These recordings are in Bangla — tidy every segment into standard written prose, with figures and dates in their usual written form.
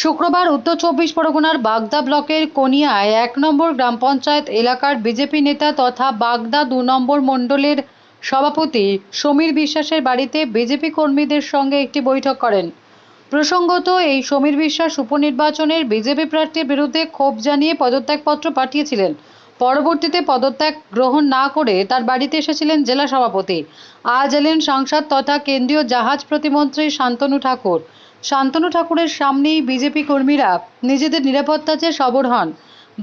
শুক্রবার উত্তর চব্বিশ পরগনার বাগদা ব্লকের কোনিয়ায় ১ নম্বর গ্রাম পঞ্চায়েত এলাকার বিজেপি নেতা তথা বাগদা ২ নম্বর মণ্ডলের সভাপতি সমীর বিশ্বাসের বাড়িতে বিজেপি কর্মীদের সঙ্গে একটি বৈঠক করেন। প্রসঙ্গত, এই সমীর বিশ্বাস উপনির্বাচনের বিজেপি প্রার্থীর বিরুদ্ধে ক্ষোভ জানিয়ে পদত্যাগপত্র পাঠিয়েছিলেন। পরবর্তীতে পদত্যাগ গ্রহণ না করে তার বাড়িতে এসেছিলেন জেলা সভাপতি। আজ এলেন সাংসদ তথা কেন্দ্রীয় জাহাজ প্রতিমন্ত্রী শান্তনু ঠাকুর। শান্তনু ঠাকুরের সামনেই বিজেপি কর্মীরা নিজেদের নিরাপত্তা চেয়ে সরব হন।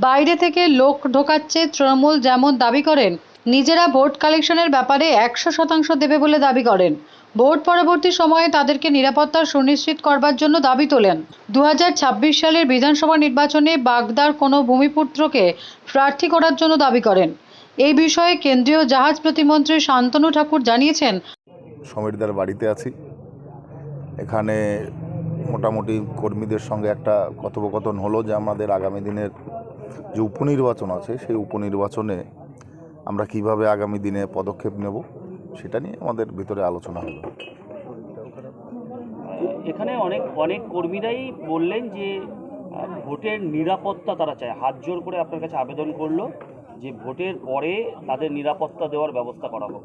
বাইরে থেকে লোক ঢোকাচ্ছে তৃণমূল যেমন দাবি করেন, নিজেরা ভোট কালেকশনের ব্যাপারে ১০০% দেবে বলে দাবি করেন। ভোট পরবর্তী সময়ে তাদেরকে নিরাপত্তা সুনিশ্চিত করবার জন্য দাবি তোলেন। ২০২৬ সালের বিধানসভা নির্বাচনে বাগদার কোনো ভূমিপুত্রকে প্রার্থী করার জন্য দাবি করেন। এই বিষয়ে কেন্দ্রীয় জাহাজ প্রতিমন্ত্রী শান্তনু ঠাকুর জানিয়েছেন, সমীরদার বাড়িতে আছি। এখানে মোটামুটি কর্মীদের সঙ্গে একটা কথোপকথন হলো যে আমাদের আগামী দিনের যে উপনির্বাচন আছে সেই উপনির্বাচনে আমরা কিভাবে আগামী দিনে পদক্ষেপ নেব সেটা নিয়ে আমাদের ভিতরে আলোচনা হলো। এখানে অনেক কর্মীরাই বললেন যে ভোটের নিরাপত্তা তারা চায়, হাত জোর করে আপনার কাছে আবেদন করলো যে ভোটের পরে তাদের নিরাপত্তা দেওয়ার ব্যবস্থা করা হোক।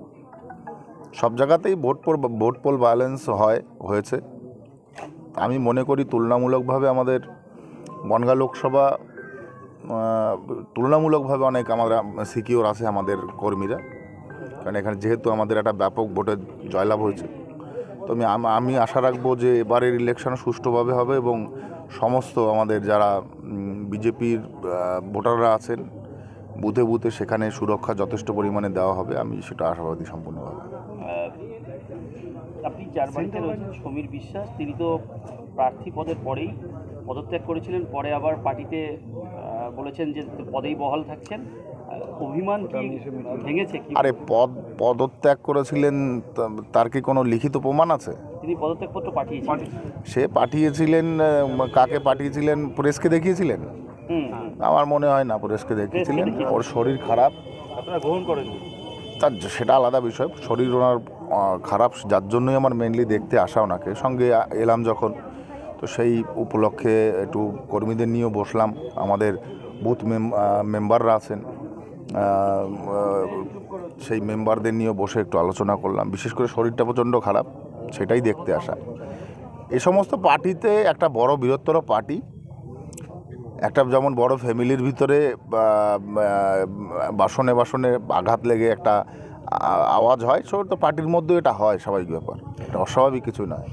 সব জায়গাতেই ভোট পোল ভায়োলেন্স হয়েছে। আমি মনে করি তুলনামূলকভাবে আমাদের বনগাঁ লোকসভা তুলনামূলকভাবে অনেক আমরা সিকিওর আছে আমাদের কর্মীরা, কারণ এখানে যেহেতু আমাদের একটা ব্যাপক ভোটে জয়লাভ হয়েছে। তো আমি আশা রাখবো যে এবারের ইলেকশন সুষ্ঠুভাবে হবে এবং সমস্ত আমাদের যারা বিজেপির ভোটাররা আছেন বুথে বুথে সেখানে সুরক্ষা যথেষ্ট পরিমাণে দেওয়া হবে। আমি সেটা আশাবাদী সম্পূর্ণভাবে। আপনি যার বাড়িতে রয়েছেন সমীর বিশ্বাস, তিনি তো প্রার্থী পদের পরেই পদত্যাগ করেছিলেন, পরে আবার পার্টিতে বলেছেন যে পদেই বহাল থাকছেন। অভিমান কি ভেঙেছে কি? আরে পদত্যাগ করেছিলেন, তার কি কোনো লিখিত প্রমাণ আছে? তিনি পদত্যাগপত্র পাঠিয়েছিলেন। সে পাঠিয়েছিলেন, কাকে পাঠিয়েছিলেন? প্রেসকে দেখিয়েছিলেন? আমার মনে হয় না প্রেসকে দেখিয়েছিলেন। ওর শরীর খারাপ, আপনারা গ্রহণ করেন তার সেটা আলাদা বিষয়। শরীর ওনার খারাপ, যার জন্যই আমার মেনলি দেখতে আসা ওনাকে। সঙ্গে এলাম যখন, তো সেই উপলক্ষে একটু কর্মীদের নিয়েও বসলাম। আমাদের বুথ মেম্বাররা আছেন, সেই মেম্বারদের নিয়েও বসে একটু আলোচনা করলাম। বিশেষ করে শরীরটা প্রচণ্ড খারাপ, সেটাই দেখতে আসা। এই সমস্ত পার্টিতে একটা বড় বৃহত্তর পার্টি, একটা যেমন বড় ফ্যামিলির ভিতরে বাসনে আঘাত লেগে একটা আওয়াজ হয়, তো পার্টির মধ্যে এটা হয়, স্বাভাবিক ব্যাপার, এটা অস্বাভাবিক কিছু নয়।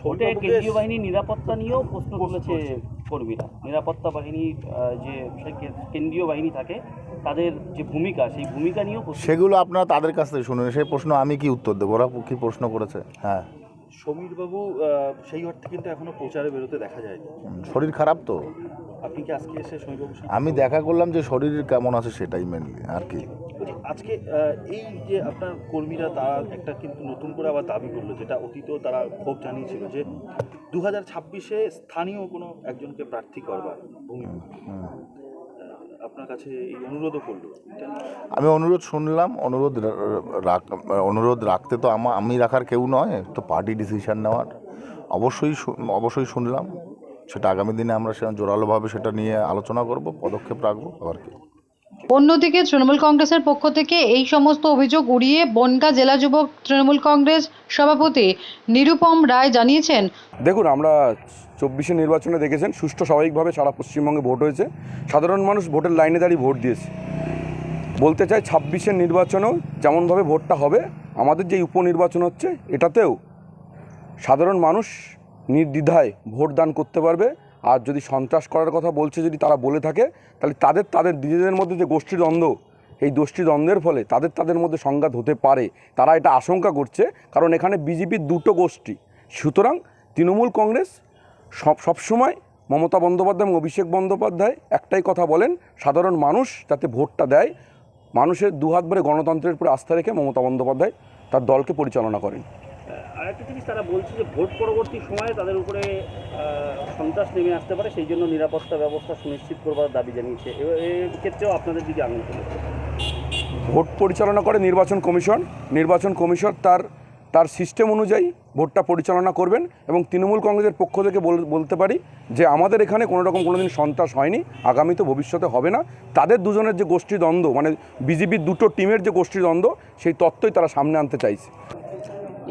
কেন্দ্রীয় বাহিনীর নিরাপত্তা নিয়েও প্রশ্ন তুলেছে কর্মীরা। নিরাপত্তা বাহিনীর যে কেন্দ্রীয় বাহিনী থাকে তাদের যে ভূমিকা, সেই ভূমিকা নিয়েও সেগুলো আপনারা তাদের কাছ থেকে শুনুন। সেই প্রশ্ন আমি কি উত্তর দেবো? ওরা কি প্রশ্ন করেছে? হ্যাঁ, সমীরবাবু সেই অর্থে কিন্তু এখনো প্রচারে বেরোতে দেখা যায়নি। শরীর খারাপ তো। আপনি কি আজকে এসে সমীরবাবু? আমি দেখা করলাম যে শরীর কেমন আছে সেটাই মেনলি, আর কি। আজকে এই যে আপনার কর্মীরা তারা একটা কিন্তু নতুন করে আবার দাবি করলো, যেটা অতীতেও তারা ক্ষোভ জানিয়েছিল, যে 2026-এ স্থানীয় কোনো একজনকে প্রার্থী করবার ভূমিপুত্র। আপনার কাছে এই অনুরোধও করলো। আমি অনুরোধ শুনলাম। অনুরোধ রাখতে তো আমি রাখার কেউ নয়, তো পার্টি ডিসিশন নেওয়ার। অবশ্যই শুনলাম। সেটা আগামী দিনে আমরা জোরালোভাবে সেটা নিয়ে আলোচনা করব, পদক্ষেপ রাখবো, আবার কি। অন্যদিকে তৃণমূল কংগ্রেসের পক্ষ থেকে এই সমস্ত অভিযোগ উড়িয়ে বনগাঁ জেলা যুবক তৃণমূল কংগ্রেস সভাপতি নিরুপম রায় জানিয়েছেন, দেখুন, আমরা 24-এর নির্বাচনে দেখেছেন সুষ্ঠু স্বাভাবিকভাবে সারা পশ্চিমবঙ্গে ভোট হয়েছে। সাধারণ মানুষ ভোটের লাইনে দাঁড়িয়ে ভোট দিয়েছে। বলতে চাই 26-এর নির্বাচনেও যেমনভাবে ভোটটা হবে, আমাদের যে উপনির্বাচন হচ্ছে এটাতেও সাধারণ মানুষ নির্দ্বিধায় ভোট দান করতে পারবে। আর যদি সন্ত্রাস করার কথা বলছে, যদি তারা বলে থাকে, তাহলে তাদের নিজেদের মধ্যে যে গোষ্ঠী দ্বন্দ্ব, এই গোষ্ঠী দ্বন্দ্বের ফলে তাদের মধ্যে সংঘাত হতে পারে, তারা এটা আশঙ্কা করছে। কারণ এখানে বিজেপির দুটো গোষ্ঠী। সুতরাং তৃণমূল কংগ্রেস সবসময় মমতা বন্দ্যোপাধ্যায় এবং অভিষেক বন্দ্যোপাধ্যায় একটাই কথা বলেন, সাধারণ মানুষ যাতে ভোটটা দেয়। মানুষের দুহাত ভরে গণতন্ত্রের উপরে আস্থা রেখে মমতা বন্দ্যোপাধ্যায় তার দলকে পরিচালনা করেন। আরেকটা জিনিস তারা বলছে যে ভোট পরবর্তী সময়ে তাদের উপরে সন্ত্রাস নেমে আসতে পারে, সেই জন্য নিরাপত্তা ব্যবস্থা সুনিশ্চিত করবার দাবি জানিয়েছে। এক্ষেত্রেও আপনাদের দিকে আঙুল তুলেছে। ভোট পরিচালনা করে নির্বাচন কমিশন। নির্বাচন কমিশন তার তার সিস্টেম অনুযায়ী ভোটটা পরিচালনা করবেন। এবং তৃণমূল কংগ্রেসের পক্ষ থেকে বলতে পারি যে আমাদের এখানে কোনো রকম কোনোদিন সন্ত্রাস হয়নি, আগামীতে ভবিষ্যতে হবে না। তাদের দুজনের যে গোষ্ঠীদ্বন্দ্ব, মানে বিজেপির দুটো টিমের যে গোষ্ঠীদ্বন্দ্ব, সেই তত্ত্বই তারা সামনে আনতে চাইছে।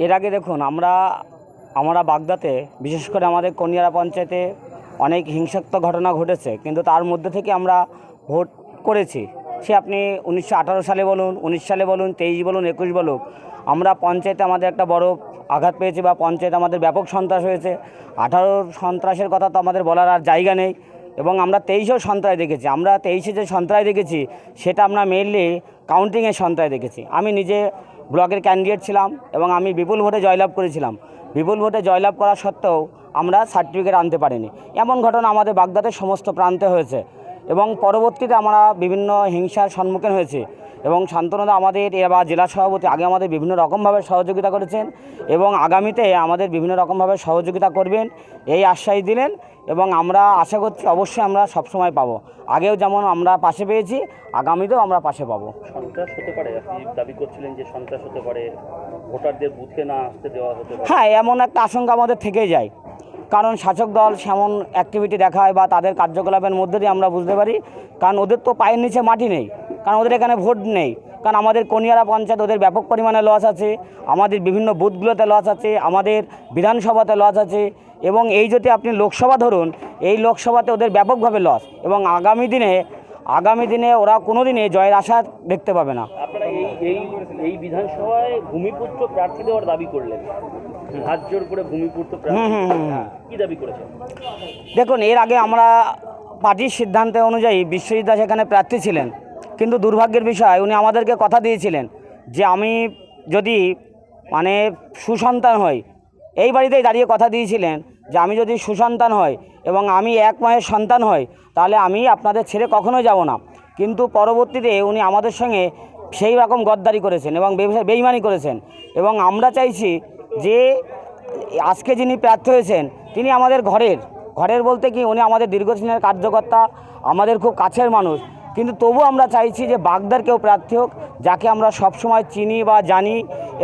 এর আগে দেখুন, আমরা বাগদাতে, বিশেষ করে আমাদের কনিয়ারা পঞ্চায়েতে অনেক হিংসাত্মক ঘটনা ঘটেছে, কিন্তু তার মধ্যে থেকে আমরা ভোট করেছি। সে আপনি 1918 সালে বলুন, 19 সালে বলুন, 23 বলুন, 21 বলুন, আমরা পঞ্চায়েতে আমাদের একটা বড় আঘাত পেয়েছি বা পঞ্চায়েতে আমাদের ব্যাপক সন্ত্রাস হয়েছে। 18 সন্ত্রাসের কথা তো আমাদের বলার আর জায়গা নেই। এবং আমরা 23-এও সন্ত্রাস দেখেছি। আমরা 23-এ যে সন্ত্রাস দেখেছি সেটা আমরা মেইনলি কাউন্টিংয়ের সন্ত্রাস দেখেছি। আমি নিজে ব্লকের ক্যান্ডিডেট ছিলাম এবং আমি বিপুল ভোটে জয়লাভ করেছিলাম। বিপুল ভোটে জয়লাভ করা সত্ত্বেও আমরা সার্টিফিকেট আনতে পারিনি। এমন ঘটনা আমাদের বাগদাদের সমস্ত প্রান্তে হয়েছে এবং পরবর্তীতে আমরা বিভিন্ন হিংসার সম্মুখীন হয়েছি। এবং শান্তনুদা আমাদের এবার জেলা সভাপতি আগে আমাদের বিভিন্ন রকমভাবে সহযোগিতা করেছেন এবং আগামীতে আমাদের বিভিন্ন রকমভাবে সহযোগিতা করবেন এই আশ্বাস দিলেন। এবং আমরা আশা করছি অবশ্যই আমরা সবসময় পাবো। আগেও যেমন আমরা পাশে পেয়েছি, আগামীতেও আমরা পাশে পাবো। সন্ত্রাস হতে পারে, আপনি দাবি করছিলেন যে সন্ত্রাস হতে পারে, ভোটারদের বুথে না আসতে দেওয়া হতে পারে। হ্যাঁ, এমন একটা আশঙ্কা আমাদের থেকেই যায়, কারণ শাসক দল সেমন অ্যাক্টিভিটি দেখায় বা তাদের কার্যকলাপের মধ্যে দিয়ে আমরা বুঝতে পারি। কারণ ওদের তো পায়ের নিচে মাটি নেই, কারণ ওদের এখানে ভোট নেই। কারণ আমাদের কনিয়ারা পঞ্চায়েত ওদের ব্যাপক পরিমাণে লস আছে, আমাদের বিভিন্ন বুথগুলোতে লস আছে, আমাদের বিধানসভাতে লস আছে। এবং এই যদি আপনি লোকসভা ধরুন, এই লোকসভাতে ওদের ব্যাপকভাবে লস। এবং আগামী দিনে ওরা কোনো দিনে জয়ের আশা দেখতে পাবে না। আপনারা এই বিধানসভায় ভূমিপুত্র প্রার্থী দেওয়ার দাবি করলেন, হাত জোর করে ভূমিপুত্র প্রার্থী, কি দাবি করেছেন? দেখুন, এর আগে আমরা পার্টির সিদ্ধান্ত অনুযায়ী বিশ্বজিৎ দাস এখানে প্রার্থী ছিলেন, কিন্তু দুর্ভাগ্যের বিষয় উনি আমাদেরকে কথা দিয়েছিলেন যে আমি যদি সুসন্তান হই, এই বাড়িতেই দাঁড়িয়ে কথা দিয়েছিলেন যে আমি যদি সুসন্তান হই এবং আমি এক মায়ের সন্তান হই তাহলে আমি আপনাদের ছেড়ে কখনোই যাব না। কিন্তু পরবর্তীতে উনি আমাদের সঙ্গে সেই রকম গদ্দারি করেছেন এবং বেইমানি করেছেন। এবং আমরা চাইছি যে আজকে যিনি প্রার্থী হয়েছেন তিনি আমাদের ঘরের বলতে কি, উনি আমাদের দীর্ঘদিনের কার্যকর্তা, আমাদের খুব কাছের মানুষ। কিন্তু তবু আমরা চাইছি যে বাগদার কেউ প্রার্থী হোক, যাকে আমরা সবসময় চিনি বা জানি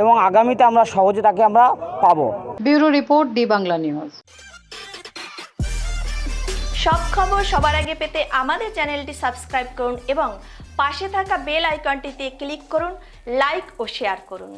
এবং আগামীতে আমরা সহজে তাকে আমরা পাবো। Bureau report, D Bangla news. সব খবর সবার আগে পেতে আমাদের চ্যানেলটি সাবস্ক্রাইব করুন এবং পাশে থাকা বেল আইকনটিতে ক্লিক করুন, লাইক ও শেয়ার করুন।